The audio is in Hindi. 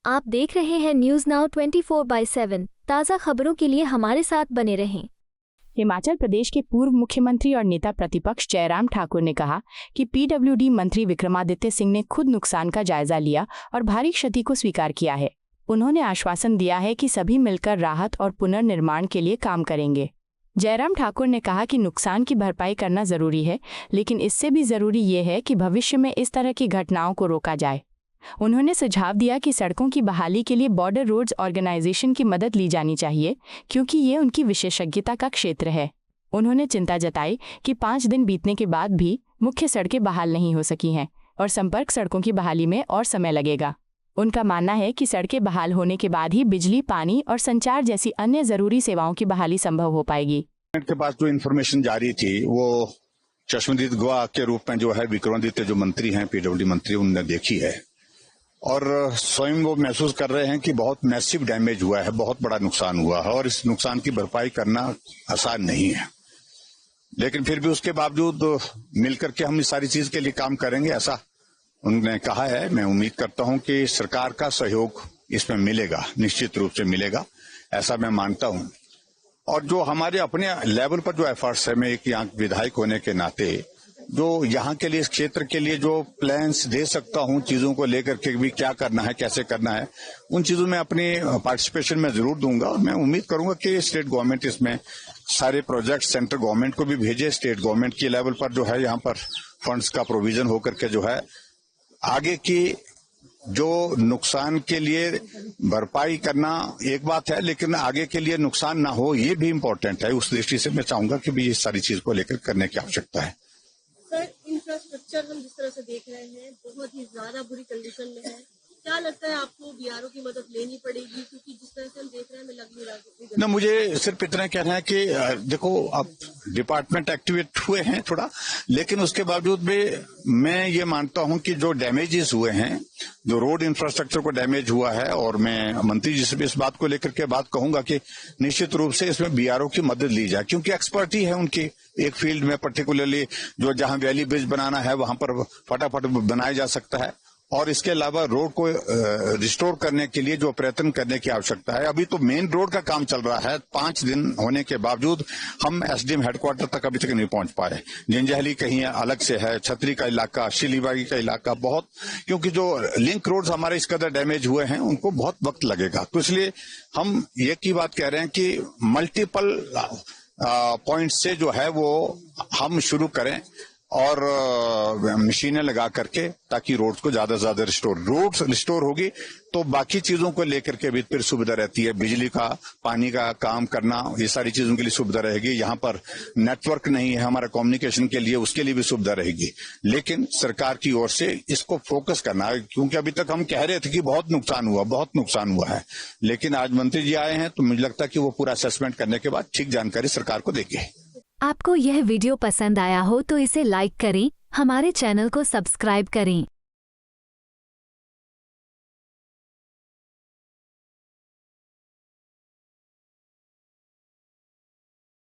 आप देख रहे हैं न्यूज नाउ 24/7। ताज़ा खबरों के लिए हमारे साथ बने रहें। हिमाचल प्रदेश के पूर्व मुख्यमंत्री और नेता प्रतिपक्ष जयराम ठाकुर ने कहा कि पीडब्ल्यूडी मंत्री विक्रमादित्य सिंह ने खुद नुकसान का जायजा लिया और भारी क्षति को स्वीकार किया है। उन्होंने आश्वासन दिया है कि सभी मिलकर राहत और पुनर्निर्माण के लिए काम करेंगे। जयराम ठाकुर ने कहा कि नुकसान की भरपाई करना जरूरी है, लेकिन इससे भी जरूरी ये है कि भविष्य में इस तरह की घटनाओं को रोका जाए। उन्होंने सुझाव दिया कि सड़कों की बहाली के लिए बॉर्डर रोड्स ऑर्गेनाइजेशन की मदद ली जानी चाहिए, क्योंकि ये उनकी विशेषज्ञता का क्षेत्र है। उन्होंने चिंता जताई कि 5 दिन बीतने के बाद भी मुख्य सड़कें बहाल नहीं हो सकी हैं और संपर्क सड़कों की बहाली में और समय लगेगा। उनका मानना है कि सड़कें बहाल होने के बाद ही बिजली, पानी और संचार जैसी अन्य जरूरी सेवाओं की बहाली संभव हो पाएगी। के पास जो इन्फॉर्मेशन जारी थी वो चश्मदीद गवाह के रूप में जो है विक्रमादित्य जो मंत्री हैं, पीडब्ल्यूडी मंत्री, उन्होंने देखी है और स्वयं वो महसूस कर रहे हैं कि बहुत मैसिव डैमेज हुआ है, बहुत बड़ा नुकसान हुआ है और इस नुकसान की भरपाई करना आसान नहीं है। लेकिन फिर भी उसके बावजूद मिलकर के हम इस सारी चीज के लिए काम करेंगे, ऐसा उन्होंने कहा है। मैं उम्मीद करता हूं कि सरकार का सहयोग इसमें मिलेगा, निश्चित रूप से मिलेगा, ऐसा मैं मानता हूं। और जो हमारे अपने लेवल पर जो एफर्ट्स है, मैं एक यहाँ विधायक होने के नाते जो यहाँ के लिए, इस क्षेत्र के लिए जो प्लान्स दे सकता हूँ, चीजों को लेकर के भी क्या करना है, कैसे करना है, उन चीजों में अपनी पार्टिसिपेशन में जरूर दूंगा। और मैं उम्मीद करूंगा कि स्टेट गवर्नमेंट इसमें सारे प्रोजेक्ट सेंट्रल गवर्नमेंट को भी भेजे, स्टेट गवर्नमेंट के लेवल पर जो है यहाँ पर फंड्स का प्रोविजन होकर के जो है आगे की जो नुकसान के लिए भरपाई करना एक बात है, लेकिन आगे के लिए नुकसान ना हो ये भी इम्पोर्टेंट है। उस दृष्टि से मैं चाहूंगा कि भी इस सारी चीज को लेकर करने की आवश्यकता है। सर, इंफ्रास्ट्रक्चर हम जिस तरह से देख रहे हैं बहुत ही ज्यादा बुरी कंडीशन में है। क्या लगता है आपको बीआरओ की मदद लेनी पड़ेगी, क्योंकि जिस तरह से हम देख रहे हैं हमें लग नहीं रहा। ना, मुझे सिर्फ इतना कहना है कि देखो, अब डिपार्टमेंट एक्टिवेट हुए हैं थोड़ा, लेकिन उसके बावजूद भी मैं ये मानता हूं कि जो डैमेजेस हुए हैं, जो रोड इंफ्रास्ट्रक्चर को डैमेज हुआ है, और मैं मंत्री जी से भी इस बात को लेकर के बात कहूंगा कि निश्चित रूप से इसमें बीआरओ की मदद ली जाए, क्योंकि एक्सपर्ट ही है उनकी एक फील्ड में, पर्टिकुलरली जो जहां वैली ब्रिज बनाना है वहां पर फटाफट बनाया जा सकता है। और इसके अलावा रोड को रिस्टोर करने के लिए जो प्रयत्न करने की आवश्यकता है। अभी तो मेन रोड का काम चल रहा है, 5 दिन होने के बावजूद हम एसडीएम हेडक्वार्टर तक अभी तक नहीं पहुंच पाए। जंजैहली कहीं अलग से है, छतरी का इलाका, शिलीबागी का इलाका, बहुत, क्योंकि जो लिंक रोड्स हमारे इस कदर डैमेज हुए हैं उनको बहुत वक्त लगेगा। तो इसलिए हम ये की बात कह रहे हैं कि मल्टीपल पॉइंट से जो है वो हम शुरू करें और मशीनें लगा करके, ताकि रोड्स को ज्यादा से ज्यादा रोड्स रिस्टोर होगी तो बाकी चीजों को लेकर के भी फिर सुविधा रहती है। बिजली का, पानी का काम करना, ये सारी चीजों के लिए सुविधा रहेगी। यहाँ पर नेटवर्क नहीं है हमारा कम्युनिकेशन के लिए, उसके लिए भी सुविधा रहेगी। लेकिन सरकार की ओर से इसको फोकस करना है, क्योंकि अभी तक हम कह रहे थे कि बहुत नुकसान हुआ है, लेकिन आज मंत्री जी आए हैं तो मुझे लगता है कि वो पूरा असेसमेंट करने के बाद ठीक जानकारी सरकार को देंगे। आपको यह वीडियो पसंद आया हो तो इसे लाइक करें, हमारे चैनल को सब्सक्राइब करें।